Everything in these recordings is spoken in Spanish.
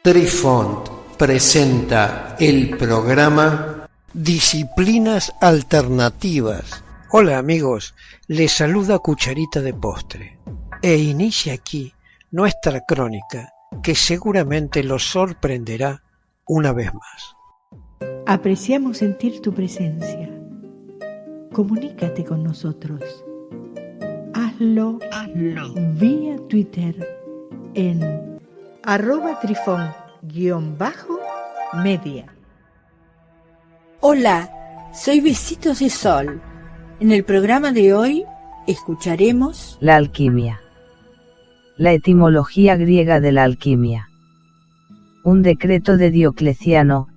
Trifont presenta el programa Disciplinas Alternativas. Hola amigos, les saluda Cucharita de Postre e inicia aquí nuestra crónica que seguramente los sorprenderá una vez más. Apreciamos sentir tu presencia. Comunícate con nosotros. Hazlo vía Twitter en @trifon_media. Hola, soy Besitos de Sol. En el programa de hoy escucharemos la alquimia. La etimología griega de la alquimia. Un decreto de Diocleciano,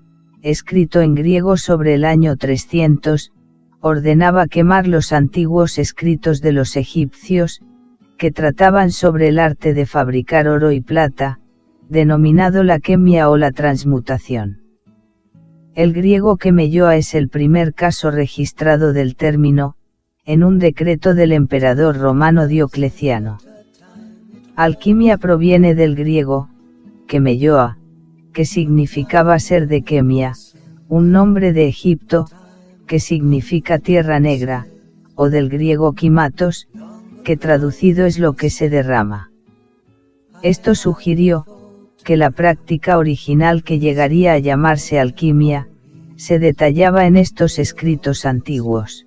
escrito en griego sobre el año 300, ordenaba quemar los antiguos escritos de los egipcios, que trataban sobre el arte de fabricar oro y plata, denominado la quemia o la transmutación. El griego quemeioa es el primer caso registrado del término, en un decreto del emperador romano Diocleciano. Alquimia proviene del griego, quemeioa, que significaba ser de Quemia, un nombre de Egipto, que significa tierra negra, o del griego kimatos, que traducido es lo que se derrama. Esto sugirió que la práctica original que llegaría a llamarse alquimia, se detallaba en estos escritos antiguos.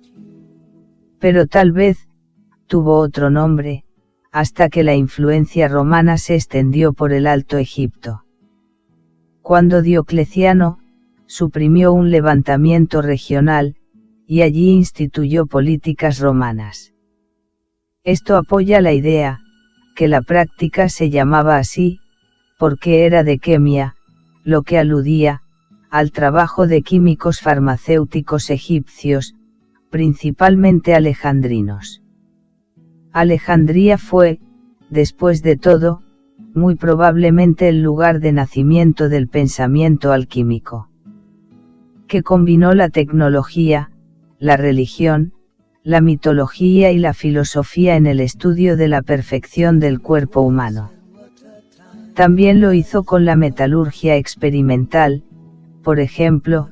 Pero tal vez tuvo otro nombre, hasta que la influencia romana se extendió por el Alto Egipto. Cuando Diocleciano suprimió un levantamiento regional, y allí instituyó políticas romanas. Esto apoya la idea, que la práctica se llamaba así, porque era de quemia, lo que aludía al trabajo de químicos farmacéuticos egipcios, principalmente alejandrinos. Alejandría fue, después de todo, muy probablemente el lugar de nacimiento del pensamiento alquímico, que combinó la tecnología, la religión, la mitología y la filosofía en el estudio de la perfección del cuerpo humano. También lo hizo con la metalurgia experimental, por ejemplo,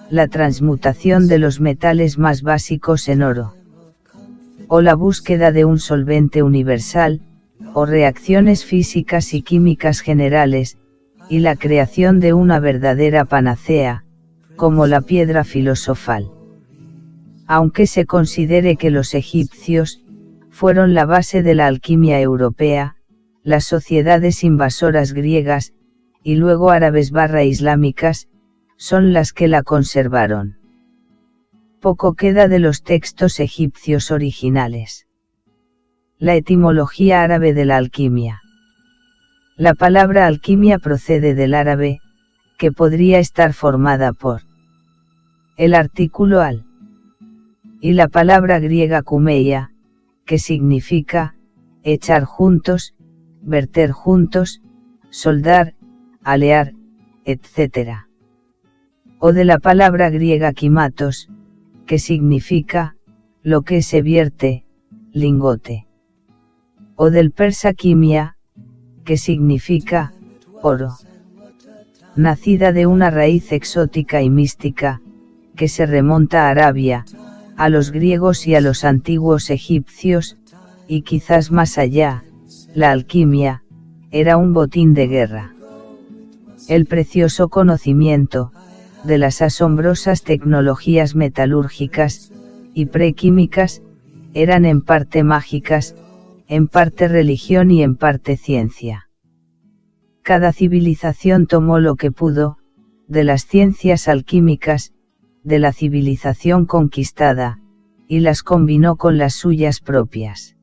la transmutación de los metales más básicos en oro, o la búsqueda de un solvente universal, o reacciones físicas y químicas generales, y la creación de una verdadera panacea, como la piedra filosofal. Aunque se considere que los egipcios fueron la base de la alquimia europea, las sociedades invasoras griegas, y luego árabes/islámicas, son las que la conservaron. Poco queda de los textos egipcios originales. La etimología árabe de la alquimia. La palabra alquimia procede del árabe, que podría estar formada por el artículo al, y la palabra griega kumeia, que significa echar juntos, verter juntos, soldar, alear, etc. O de la palabra griega kimatos, que significa lo que se vierte, lingote. O del persa kimia, que significa oro. Nacida de una raíz exótica y mística, que se remonta a Arabia, a los griegos y a los antiguos egipcios, y quizás más allá, la alquimia era un botín de guerra. El precioso conocimiento de las asombrosas tecnologías metalúrgicas y prequímicas eran en parte mágicas, en parte religión y en parte ciencia. Cada civilización tomó lo que pudo de las ciencias alquímicas de la civilización conquistada, y las combinó con las suyas propias.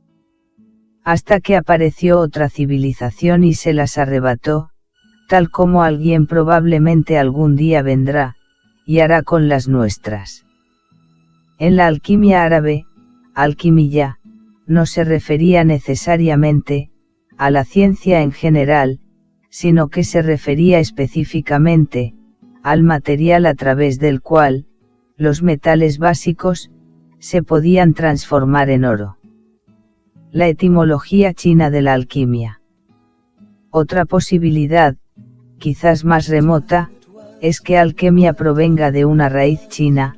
Hasta que apareció otra civilización y se las arrebató, tal como alguien probablemente algún día vendrá, y hará con las nuestras. En la alquimia árabe, alquimilla, no se refería necesariamente a la ciencia en general, sino que se refería específicamente al material a través del cual los metales básicos se podían transformar en oro. La etimología china de la alquimia. Otra posibilidad, quizás más remota, es que alquimia provenga de una raíz china,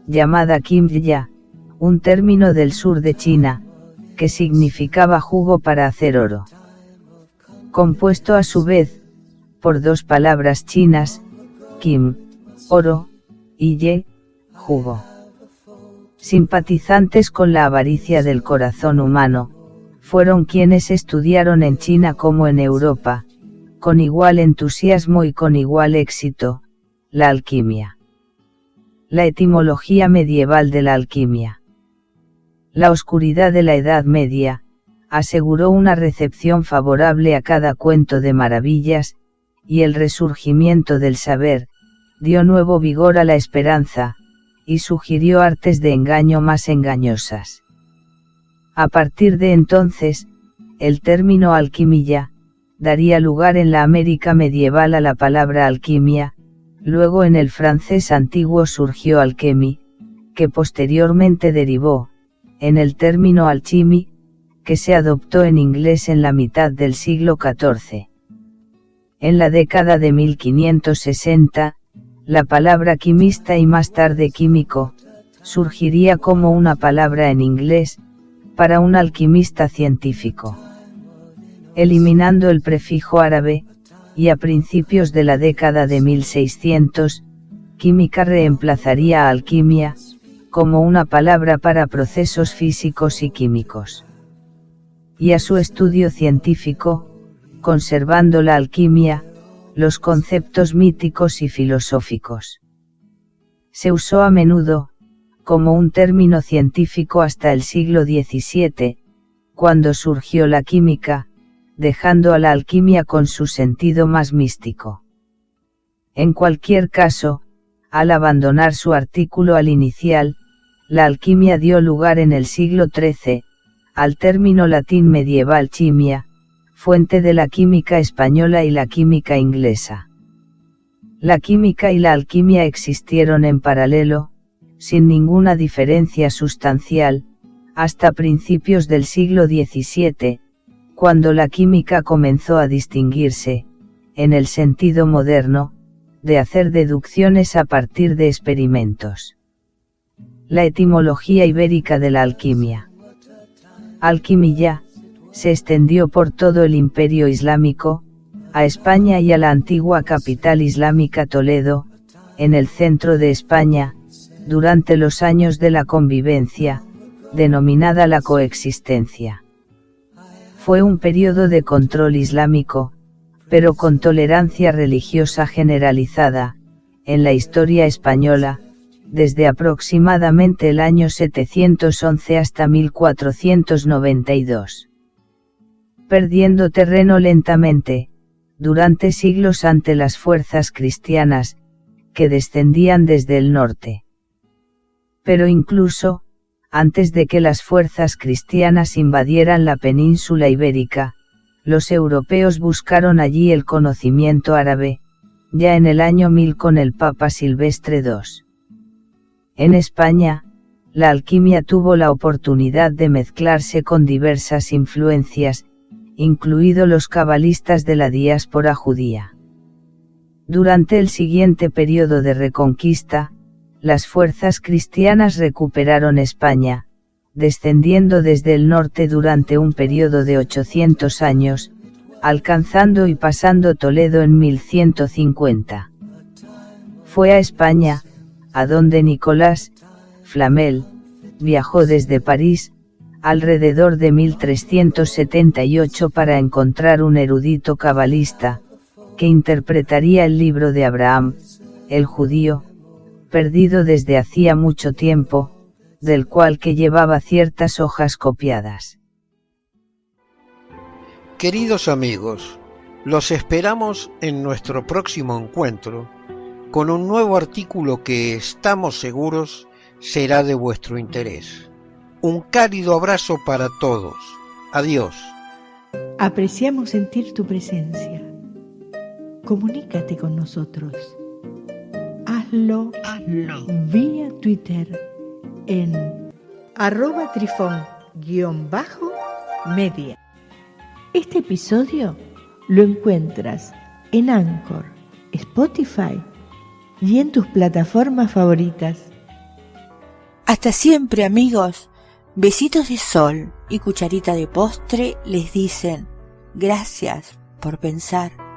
llamada kimya, un término del sur de China, que significaba jugo para hacer oro. Compuesto a su vez, por dos palabras chinas, kim, oro, y ye, jugo. Simpatizantes con la avaricia del corazón humano, fueron quienes estudiaron en China como en Europa, con igual entusiasmo y con igual éxito, la alquimia. La etimología medieval de la alquimia. La oscuridad de la Edad Media, aseguró una recepción favorable a cada cuento de maravillas, y el resurgimiento del saber, dio nuevo vigor a la esperanza, y sugirió artes de engaño más engañosas. A partir de entonces, el término alquimia, daría lugar en la América medieval a la palabra alquimia, luego en el francés antiguo surgió alchemy, que posteriormente derivó, en el término alchimie, que se adoptó en inglés en la mitad del siglo XIV. En la década de 1560, la palabra quimista y más tarde químico, surgiría como una palabra en inglés, para un alquimista científico. Eliminando el prefijo árabe, y a principios de la década de 1600, química reemplazaría a alquimia, como una palabra para procesos físicos y químicos. Y a su estudio científico, conservando la alquimia, los conceptos míticos y filosóficos. Se usó a menudo, como un término científico hasta el siglo XVII, cuando surgió la química, dejando a la alquimia con su sentido más místico. En cualquier caso, al abandonar su artículo al inicial, la alquimia dio lugar en el siglo XIII, al término latín medieval chimia, fuente de la química española y la química inglesa. La química y la alquimia existieron en paralelo, sin ninguna diferencia sustancial, hasta principios del siglo XVII, cuando la química comenzó a distinguirse, en el sentido moderno, de hacer deducciones a partir de experimentos. La etimología ibérica de la alquimia. Alquimia, se extendió por todo el Imperio Islámico, a España y a la antigua capital islámica Toledo, en el centro de España, durante los años de la convivencia, denominada la coexistencia. Fue un periodo de control islámico, pero con tolerancia religiosa generalizada, en la historia española, desde aproximadamente el año 711 hasta 1492. Perdiendo terreno lentamente, durante siglos ante las fuerzas cristianas, que descendían desde el norte. Pero incluso, antes de que las fuerzas cristianas invadieran la península ibérica, los europeos buscaron allí el conocimiento árabe, ya en el año 1000 con el Papa Silvestre II. En España, la alquimia tuvo la oportunidad de mezclarse con diversas influencias, incluidos los cabalistas de la diáspora judía. Durante el siguiente periodo de reconquista, las fuerzas cristianas recuperaron España, descendiendo desde el norte durante un periodo de 800 años, alcanzando y pasando Toledo en 1150. Fue a España, a donde Nicolás Flamel viajó desde París, alrededor de 1378 para encontrar un erudito cabalista, que interpretaría el libro de Abraham, el judío, perdido desde hacía mucho tiempo, del cual que llevaba ciertas hojas copiadas. Queridos amigos, los esperamos en nuestro próximo encuentro, con un nuevo artículo que estamos seguros será de vuestro interés. Un cálido abrazo para todos. Adiós. Apreciamos sentir tu presencia. Comunícate con nosotros. Hazlo vía Twitter en @trifón_media. Este episodio lo encuentras en Anchor, Spotify y en tus plataformas favoritas. Hasta siempre, amigos. Besitos de sol y cucharita de postre les dicen gracias por pensar.